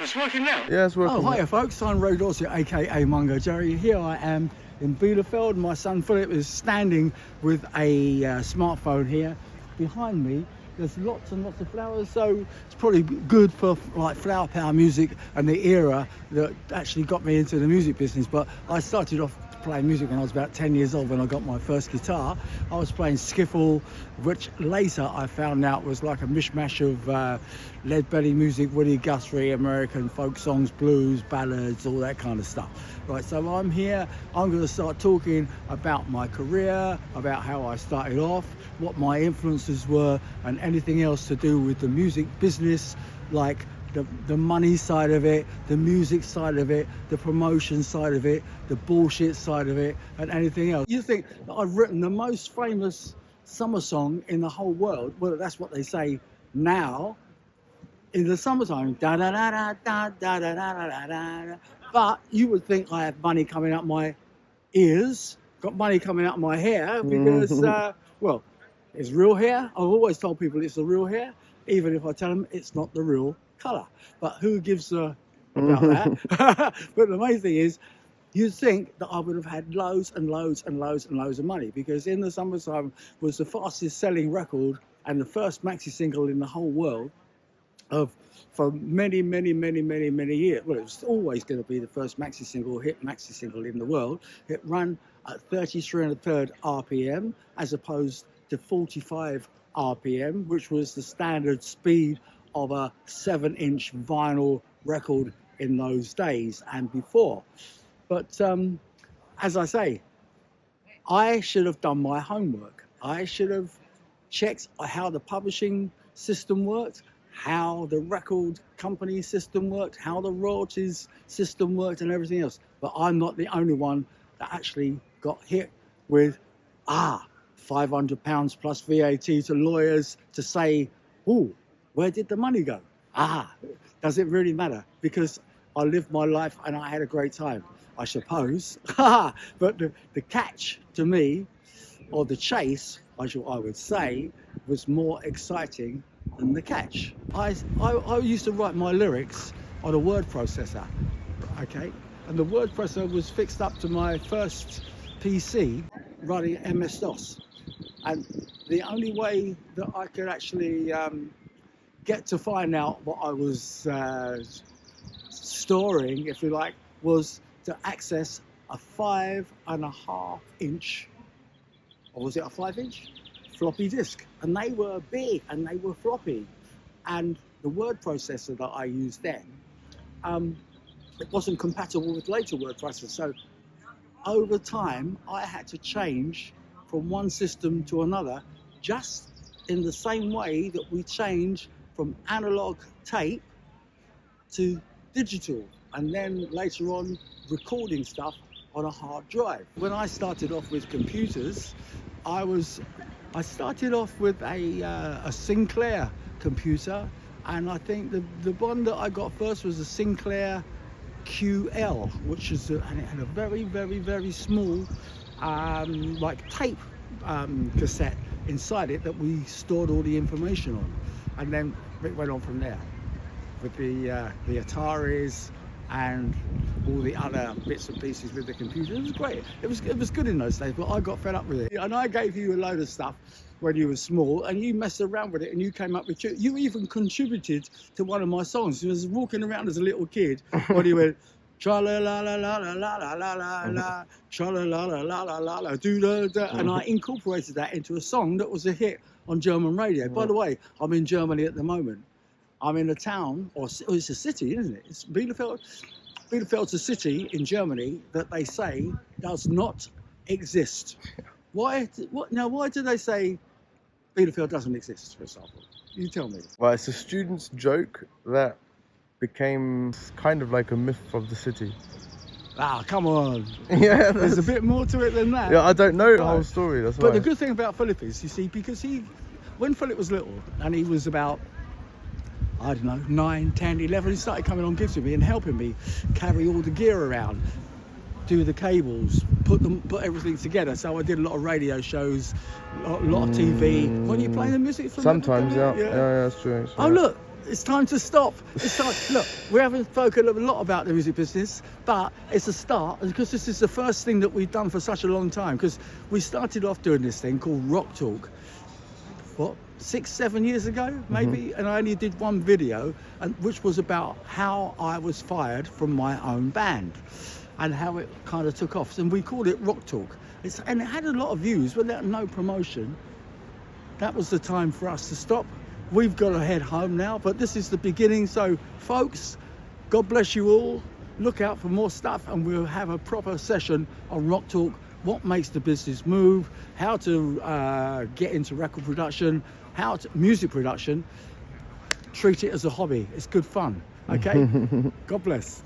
It's working now? Yeah, it's working. Oh, hiya folks, I'm Ray Dorsey, aka Mungo Jerry. Here I am in Beerfeld. My son Philip is standing with a smartphone here. Behind me, there's lots and lots of flowers, so it's probably good for like flower power music and the era that actually got me into the music business. But I started off playing music when I was about 10 years old when I got my first guitar. I was playing skiffle, which later I found out was like a mishmash of lead belly music, Woody Guthrie, American folk songs, blues, ballads, all that kind of stuff. Right, so I'm here, I'm going to start talking about my career, about how I started off, what my influences were, and anything else to do with the music business, like the money side of it, the music side of it, the promotion side of it, the bullshit side of it, and anything else. You think that I've written the most famous summer song in the whole world? Well, that's what they say now. In the summertime, da da da da da da da da da da. But you would think I have money coming out my ears, got money coming out my hair, because well, it's real hair. I've always told people it's the real hair, even if I tell them it's not the real colour. But who gives a about that? But the main thing is, you'd think that I would have had loads and loads and loads and loads of money, because In the Summertime was the fastest selling record and the first maxi single in the whole world for many years. Well, it was always going to be the first maxi single in the world. It ran at 33 1/3 RPM as opposed to 45 RPM, which was the standard speed of a 7-inch vinyl record in those days and before. But as I say, I should have done my homework. I should have checked how the publishing system worked, how the record company system worked, how the royalties system worked, and everything else. But I'm not the only one that actually got hit with £500 plus VAT to lawyers to say, oh, where did the money go? Does it really matter? Because I lived my life and I had a great time, I suppose. But the catch to me, or the chase, I would say, was more exciting than the catch. I used to write my lyrics on a word processor, okay? And the word processor was fixed up to my first PC running MS-DOS. And the only way that I could actually get to find out what I was storing, if you like, was to access a 5.5 inch, or was it a 5-inch? Floppy disk. And they were big and they were floppy. And the word processor that I used then, it wasn't compatible with later word processors. So over time, I had to change from one system to another, just in the same way that we change from analog tape to digital, and then later on recording stuff on a hard drive. When I started off with computers, I started off with a Sinclair computer, and I think the one that I got first was a Sinclair QL, which is and it had a very small like tape cassette inside it that we stored all the information on, and then it went on from there with the Ataris and all the other bits and pieces with the computer. It was great. It was good in those days, but I got fed up with it. And I gave you a load of stuff when you were small, and you messed around with it, and you came up with you even contributed to one of my songs. You was walking around as a little kid when you went tra la la la la la la la la la la tra la la la la la la la do da da, and I incorporated that into a song that was a hit on German radio. By the way, I'm in Germany at the moment. I'm in a town, or it's a city, isn't it? It's Beerfeld. Beerfeld's a city in Germany that they say does not exist. Why do they say Beerfeld doesn't exist, for example? You tell me. Well, it's a student's joke that became kind of like a myth of the city. Come on. Yeah, there's a bit more to it than that. Yeah, I don't know the whole story. That's But the good thing about Philip is, you see, because when Philip was little, and he was about, I don't know, 9, 10, 11, he started coming on gigs with me and helping me carry all the gear around, do the cables, put everything together. So I did a lot of radio shows, a lot of TV. When you play the music from sometimes, yeah, that's true. Oh look, It's time to stop. It's time. Look, we haven't spoken a lot about the music business, but it's a start because this is the first thing that we've done for such a long time. Because we started off doing this thing called Rock Talk, what, 6-7 years ago, maybe, and I only did one video, which was about how I was fired from my own band and how it kind of took off. And we called it Rock Talk. And it had a lot of views, but no promotion. That was the time for us to stop. We've got to head home now, but this is the beginning. So folks, God bless you all. Look out for more stuff, and we'll have a proper session on Rock Talk, what makes the business move, how to get into record production, music production. Treat it as a hobby. It's good fun. Okay? God bless.